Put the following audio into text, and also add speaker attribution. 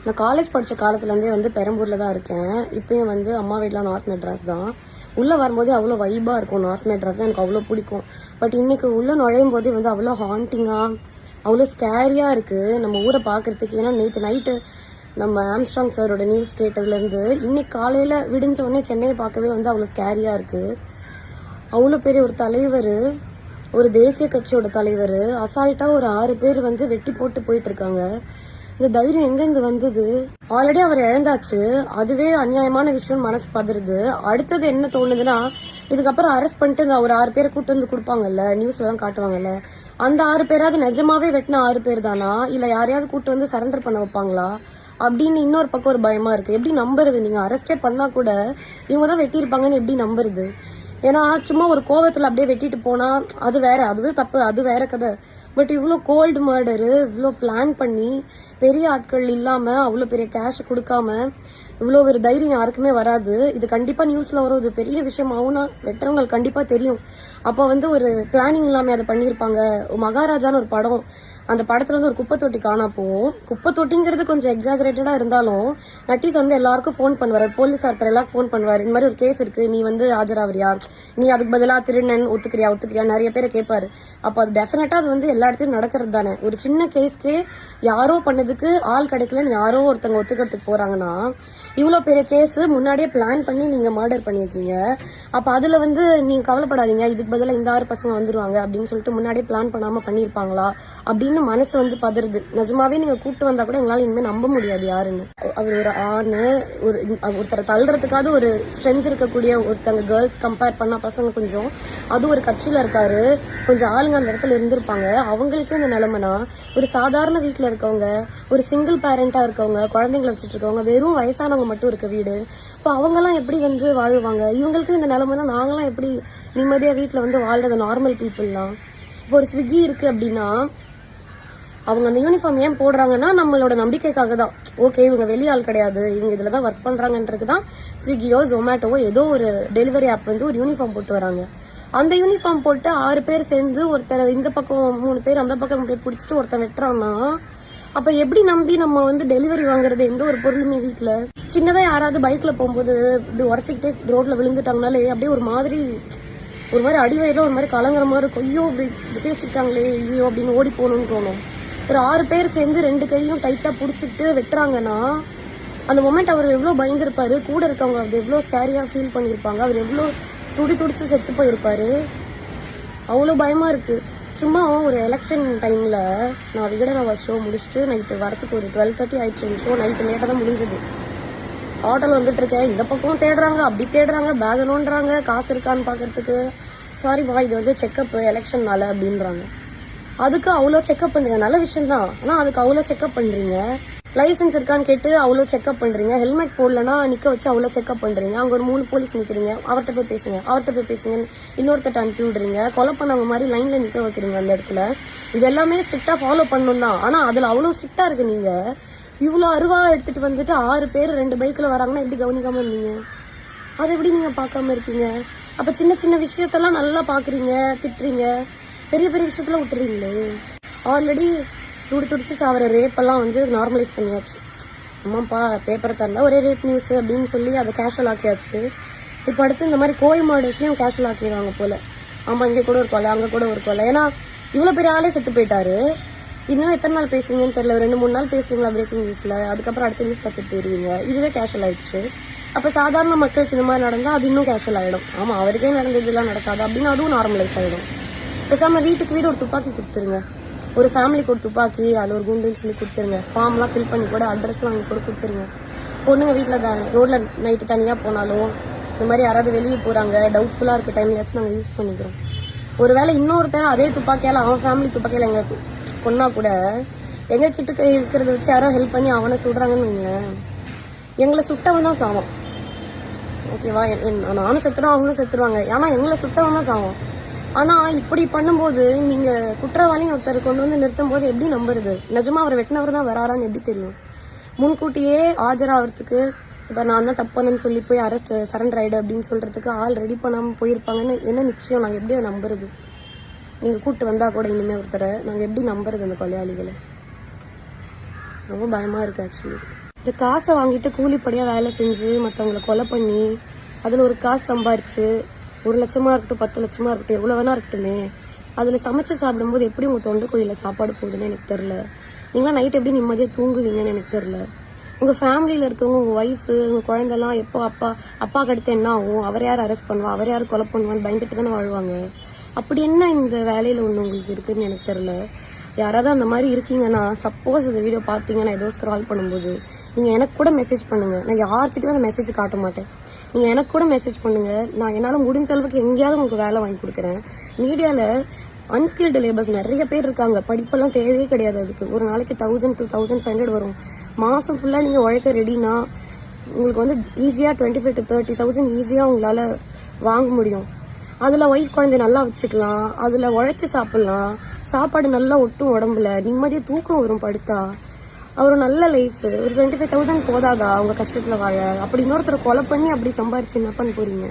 Speaker 1: நான் காலேஜ் படித்த காலத்துலேருந்தே வந்து பெரம்பூரில் தான் இருக்கேன். இப்பயும் வந்து அம்மா வீட்டில் நார்த் மெட்ராஸ் தான். உள்ளே வரும்போதே அவ்வளோ வைபாக இருக்கும். நார்த் மெட்ராஸ் தான் எனக்கு அவ்வளோ பிடிக்கும். பட் இன்னைக்கு உள்ளே நுழையும் போதே வந்து அவ்வளோ ஹாண்டிங்காக அவ்வளோ ஸ்கேரியாக இருக்குது நம்ம ஊரை பார்க்குறதுக்கு. ஏன்னா நேற்று நைட்டு நம்ம ஆம்ஸ்ட்ராங் சாரோட நியூஸ் கேட்டதுலேருந்து இன்னைக்கு காலையில் விடிஞ்ச உடனே சென்னையை பார்க்கவே வந்து அவ்வளோ ஸ்கேரியாக இருக்குது. அவ்வளோ பெரிய ஒரு தலைவர், ஒரு தேசிய கட்சியோட தலைவர் அசால்ட்டாக ஒரு 6 பேர் வந்து வெட்டி போட்டு போயிட்டு இருக்காங்க. இந்த தைரியம் எங்கெங்க வந்தது? ஆல்ரெடி அவர் இழந்தாச்சு, அதுவே அநியாயமான விஷயம், மனசு பதறுது. அடுத்தது என்ன தோணுதுன்னா, இதுக்கப்புறம் அரெஸ்ட் பண்ணிட்டு இந்த ஒரு 6 பேரை கூட்டு வந்து கொடுப்பாங்கல்ல, நியூஸ்ல எல்லாம் காட்டுவாங்கல்ல, அந்த 6 பேராவது நிஜமாவே வெட்டின 6 பேர் தானா, இல்ல யாரையாவது கூட்டு வந்து சரண்டர் பண்ண வைப்பாங்களா அப்படின்னு இன்னொரு பக்கம் ஒரு பயமா இருக்கு. எப்படி நம்புறது? நீங்க அரெஸ்டே பண்ணா கூட இவங்க தான் வெட்டியிருப்பாங்கன்னு எப்படி நம்புறது? ஏன்னா சும்மா ஒரு கோவத்துல அப்படியே வெட்டிட்டு போனா அது வேற, அதுவே தப்பு, அது வேற கதை. பட் இவ்வளோ கோல்டு மர்டரு, இவ்வளோ பிளான் பண்ணி பெரிய ஆட்கள் இல்லாம அவ்வளோ பெரிய கேஷ் கொடுக்காம இவ்வளோ ஒரு தைரியம் யாருக்குமே வராது. இது கண்டிப்பா நியூஸ்ல வரும். இது பெரிய விஷயம் ஆகும்னா வெட்டுறவங்களுக்கு கண்டிப்பா தெரியும். அப்போ வந்து ஒரு பிளானிங் இல்லாம அதை பண்ணியிருப்பாங்க. மகாராஜான்னு ஒரு படம், அந்த படத்துல வந்து ஒரு குப்பை தொட்டி காணா போகும். குப்பை தொட்டிங்கிறது கொஞ்சம் எக்ஸாஜரேட்டடா இருந்தாலும் நட்டீஸ் வந்து எல்லாருக்கும் ஃபோன் பண்ணுவாரு, போலீஸார் பேர் எல்லாருக்கும் ஃபோன் பண்ணுவாரு. இந்த மாதிரி ஒரு கேஸ் இருக்கு, நீ வந்து ஆஜராவரியா, நீ அதுக்கு பதிலா திருநன் ஒத்துக்கிறியா நிறைய பேரை கேட்பாரு. அப்போ அது டெஃபினட்டா அது வந்து எல்லா இடத்துலயும் நடக்கிறது தானே. ஒரு சின்ன கேஸ்க்கே யாரோ பண்ணதுக்கு ஆள் கிடைக்கலன்னு யாரோ ஒருத்தங்க ஒத்துக்கிறதுக்கு போறாங்கன்னா, இவ்வளவு பெரிய கேஸ் முன்னாடியே பிளான் பண்ணி நீங்க மர்டர் பண்ணிருக்கீங்க. அப்ப அதுல வந்து நீங்க கவலைப்படாதீங்க, இதுக்கு பதிலா இந்த 6 பசங்க வந்துருவாங்க அப்படின்னு சொல்லிட்டு முன்னாடியே பிளான் பண்ணாம பண்ணிருப்பாங்களா அப்படின்னு மனசு வந்து பதறுது. நிஜமாவே நீங்க கூப்பிட்டு வந்தா கூட எங்களால இனிமே நம்ப முடியாது யாருன்னு. அவர் ஒரு ஆணு, ஒருத்தரை தள்ளுறதுக்காவது ஒரு ஸ்ட்ரென்த் இருக்கக்கூடிய ஒருத்தங்க கேர்ள்ஸ் கம்பேர் பண்ணா பசங்க கொஞ்சம், அது ஒரு கட்சியில இருக்காரு, கொஞ்சம் ஆளுங்க அந்த இடத்துல இருந்திருப்பாங்க. அவங்களுக்கே இந்த நிலைமைனா, ஒரு சாதாரண வீட்டுல இருக்கவங்க, ஒரு சிங்கிள் பேரண்டா இருக்கவங்க, குழந்தைங்களை வச்சுட்டு இருக்கவங்க, வெறும் வயசானவங்க மட்டும் இருக்க வீடு, இப்போ அவங்க எல்லாம் எப்படி வந்து வாழுவாங்க? இவங்களுக்கு இந்த நிலைமைனா நாங்களாம் எப்படி நிம்மதியா வீட்டுல வந்து வாழ்றது? நார்மல் பீப்புள்லாம் இப்போ ஒரு ஸ்விக்கி இருக்கு அப்படின்னா அவங்க அந்த யூனிஃபார்ம் ஏன் போடுறாங்கன்னா நம்மளோட நம்பிக்கைக்காக தான். ஓகே, இவங்க வெளியாள் கிடையாது, இவங்க இதுலதான் ஒர்க் பண்றாங்கன்றது தான் ஸ்விக்கியோ ஜொமேட்டோவோ ஏதோ ஒரு டெலிவரி ஆப் வந்து ஒரு யூனிஃபார்ம் போட்டு வராங்க. அந்த யூனிஃபார்ம் போட்டு 6 பேர் சேர்ந்து ஒருத்தர் இந்த பக்கம் 3 பேர் அந்த பக்கம் பிடிச்சிட்டு ஒருத்தர் வெட்டுறான்னா, அப்ப எப்படி நம்பி நம்ம வந்து டெலிவரி வாங்குறது? எந்த ஒரு பொருளுமே வீட்டுல சின்னதா யாராவது பைக்ல போகும்போது இப்படி உரசிக்கிட்டே ரோட்ல விழுந்துட்டாங்கனாலே அப்படியே ஒரு மாதிரி அடிவயில ஒரு மாதிரி கலங்குற மாதிரி இருக்கும். ஐயோ இப்படி தேய்ச்சிட்டாங்களே, ஐயோ அப்படின்னு ஓடி போகணும்னு தோணும். ஒரு 6 பேர் சேர்ந்து 2 கையும் டைட்டா புடிச்சிட்டு வெட்டுறாங்கன்னா அந்த மொமெண்ட் அவர் எவ்வளவு பயந்துருப்பாரு, கூட இருக்கவங்க அது எவ்வளவு ஸ்கேரியா ஃபீல் பண்ணிருப்பாங்க, அவர் எவ்வளவு துடிச்சு செத்து போயிருப்பாரு. அவ்வளவு பயமா இருக்கு. சும்மா ஒரு எலெக்ஷன் டைம்ல நான் விகடனவா ஷோ முடிச்சுட்டு நைட்டு வரத்துக்கு ஒரு 12:30 ஆயிடுச்சு. ஷோ நைட்டு லேட்டா தான் முடிஞ்சது. ஆட்டோல வந்துட்டு இருக்கேன், இந்த பக்கம் தேடுறாங்க, அப்படி தேடுறாங்க, பேக் நோன்றாங்க, காசு இருக்கான்னு பாக்குறதுக்கு. சாரிப்பா, இது வந்து செக்அப் எலெக்ஷன்னால அப்படின்றாங்க. அதுக்கு அவ்வளோ செக்அப் பண்றீங்க, நல்ல விஷயம் தான். ஆனா அதுக்கு அவ்வளோ செக்அப் பண்றீங்க. லைசன்ஸ் இருக்கான்னு கேட்டு அவ்வளோ செக்அப் பண்றீங்க. ஹெல்மெட் போடலன்னா நிக்க வச்சு அவ்வளோ செக்அப் பண்றீங்க. அங்க ஒரு 3 போலீஸ் நிக்கிறீங்க, அவர்கிட்ட போய் பேசுங்க, இன்னொருத்தட்ட அனுப்பி விடுறீங்க. கொலை பண்ணவங்க மாதிரி லைன்ல நிக்க வைக்கிறீங்க அந்த இடத்துல. இது எல்லாமே ஸ்ட்ரிக்டா ஃபாலோ பண்ணணும் தான். ஆனா அதுல அவ்வளோ ஸ்ட்ரிக்டா இருக்கு. நீங்க இவ்வளோ அருவா எடுத்துட்டு வந்துட்டு 6 பேர் 2 பைக்ல வராங்கன்னா எப்படி கவனிக்காம இருந்தீங்க? அதை எப்படி நீங்க பார்க்காம இருக்கீங்க? அப்ப சின்ன சின்ன விஷயத்தெல்லாம் நல்லா பாக்குறீங்க, திட்டுறீங்க, பெரிய பெரிய விஷயத்துல விட்டுறீங்களே. ஆல்ரெடி துடிச்சு சாவர ரேப் எல்லாம் வந்து நார்மலைஸ் பண்ணியாச்சு. அம்மாப்பா பேப்பரை தந்தா ஒரே ரேப் நியூஸ் அப்படின்னு சொல்லி அதை கேஷுவல் ஆக்கியாச்சு. இப்ப அடுத்து இந்த மாதிரி கோயில் மாடல்ஸ்லயும் கேஷுவல் ஆக்கிடுவாங்க போல. ஆமா, இங்க கூட ஒரு கொலை, அங்க கூட ஒரு கொலை. ஏன்னா இவ்வளவு பெரிய ஆளே செத்து போயிட்டாரு. இன்னும் எத்தனை நாள் பேசுவீங்கன்னு தெரியல. 2-3 நாள் பேசுவீங்களா பிரேக்கிங் நியூஸ்ல, அதுக்கப்புறம் அடுத்த நியூஸ் பார்த்துட்டு போயிருவீங்க. இதுவே கேஷுவல் ஆயிடுச்சு. அப்ப சாதாரண மக்களுக்கு இந்த மாதிரி நடந்தா அது இன்னும் கேஷுவல் ஆயிடும். ஆமா, அவருக்கே நடந்ததுலாம் நடக்காது அப்படின்னு அதுவும் நார்மலைஸ் ஆயிடும். பேசாம வீட்டுக்கு வீடு ஒரு துப்பாக்கி கொடுத்துருங்க, ஒரு ஃபேமிலிக்கு ஒரு துப்பாக்கி, அதுல ஒரு குண்டுன்னு சொல்லி கொடுத்துருங்க. ஃபார்ம் எல்லாம் ஃபில் பண்ணி கூட அட்ரஸ்லாம் வாங்கி கூட கொடுத்துருங்க. பொண்ணுங்க வீட்டுல ரோட்ல நைட்டு தனியா போனாலும் இந்த மாதிரி யாராவது வெளியே போறாங்க, டவுட்ஃபுல்லா இருக்க டைம்லயாச்சும் நாங்க யூஸ் பண்ணிக்கிறோம். ஒருவேளை இன்னொருத்தன் அதே துப்பாக்கியால அவன் ஃபேமிலி துப்பாக்கியால எங்க கொன்னா கூட எங்க கிட்ட இருக்கிறத வச்சு யாரோ ஹெல்ப் பண்ணி அவனை சுடுறாங்கன்னு வைங்க, எங்களை சுட்டவன் தான் சாவான். ஓகேவா? நானும் செத்துருவோம், அவங்களும் செத்துருவாங்க. ஆனா எங்களை சுட்டவன் தான் சாவான். ஆனா இப்படி பண்ணும்போது நீங்க குற்றவாளின்னு ஒருத்தர் கொண்டு வந்து நிறுத்தும் போது எப்படி நம்புறது? நிஜமா அவர் வெட்டினவர் தான் வராரான்னு எப்படி தெரியும்? முன்கூட்டியே ஆஜராகிறதுக்கு இப்ப நான் தான் தப்பானு சொல்லி போய் அரெஸ்ட் சரண்டர் ஆயிடு அப்படின்னு சொல்றதுக்கு ஆள் ரெடி பண்ணாம போயிருப்பாங்கன்னு என்ன நிச்சயம்? நாங்க எப்படி அதை நம்புறது? நீங்க கூட்டு வந்தா கூட இனிமே ஒருத்தரை நாங்க எப்படி நம்புறது? அந்த கொலையாளிகளை ரொம்ப பயமா இருக்கு ஆக்சுவலி. இந்த காசை வாங்கிட்டு கூலிப்படியா வேலை செஞ்சு மற்றவங்களை கொலை பண்ணி அதில் ஒரு காசு சம்பாரிச்சு 1 லட்சமா இருக்கட்டும் 10 லட்சமா இருக்கட்டும் எவ்வளோ வேணா இருக்கட்டுமே அதில் சமைச்சு சாப்பிடும்போது எப்படி உங்கள் தொண்டைக்குழியில் சாப்பாடு போகுதுன்னு எனக்கு தெரில. நீங்களாம் நைட் எப்படி நிம்மதியாக தூங்குவீங்கன்னு எனக்கு தெரில. உங்கள் ஃபேமிலியில் இருக்கவங்க உங்கள் ஒய்ஃபு உங்கள் குழந்தெல்லாம் எப்போ அப்பாவுக்கு அடுத்து என்ன ஆகும், அவர் யார் அரெஸ்ட் பண்ணுவா, அவர் யார் கொலை பண்ணுவான்னு பயந்துட்டு தானே வாழ்வாங்க. அப்படி என்ன இந்த வேலையில் ஒன்று உங்களுக்கு இருக்குன்னு எனக்கு தெரில. யாராவது அந்த மாதிரி இருக்கீங்கன்னா சப்போஸ் இந்த வீடியோ பார்த்தீங்கன்னா ஏதோ ஸ்க்ரால் பண்ணும்போது நீங்கள் எனக்கு கூட மெசேஜ் பண்ணுங்க. நான் யார்கிட்டயும் அந்த மெசேஜ் காட்ட மாட்டேன். நீங்கள் எனக்கு கூட மெசேஜ் பண்ணுங்க. நான் என்னால் முடிஞ்ச அளவுக்கு எங்கேயாவது உங்களுக்கு வேலை வாங்கி கொடுக்குறேன். மீடியாவில் அன்ஸ்கில்டு லேபர்ஸ் நிறைய பேர் இருக்காங்க. படிப்பெல்லாம் தேவையே கிடையாது. அதுக்கு ஒரு நாளைக்கு 1000 to 1500 வரும். மாதம் ஃபுல்லாக நீங்கள் உழைக்க ரெடினா உங்களுக்கு வந்து ஈஸியாக 25 to 30,000 ஈஸியாக உங்களால் வாங்க முடியும். அதில் ஒய்ஃப் குழந்தைய நல்லா வச்சுக்கலாம், அதில் உழைச்சி சாப்பிடலாம், சாப்பாடு நல்லா ஒட்டும் உடம்புல, நிம்மதியாக தூக்கம் வரும் படுத்தா. ஒரு நல்ல லைஃப். ஒரு 25,000 போதாதா அவங்க கஷ்டத்தில் வாழ? அப்படி இன்னொருத்தரை கொலை பண்ணி அப்படி சம்பாரிச்சு என்ன பண்ண போறீங்க?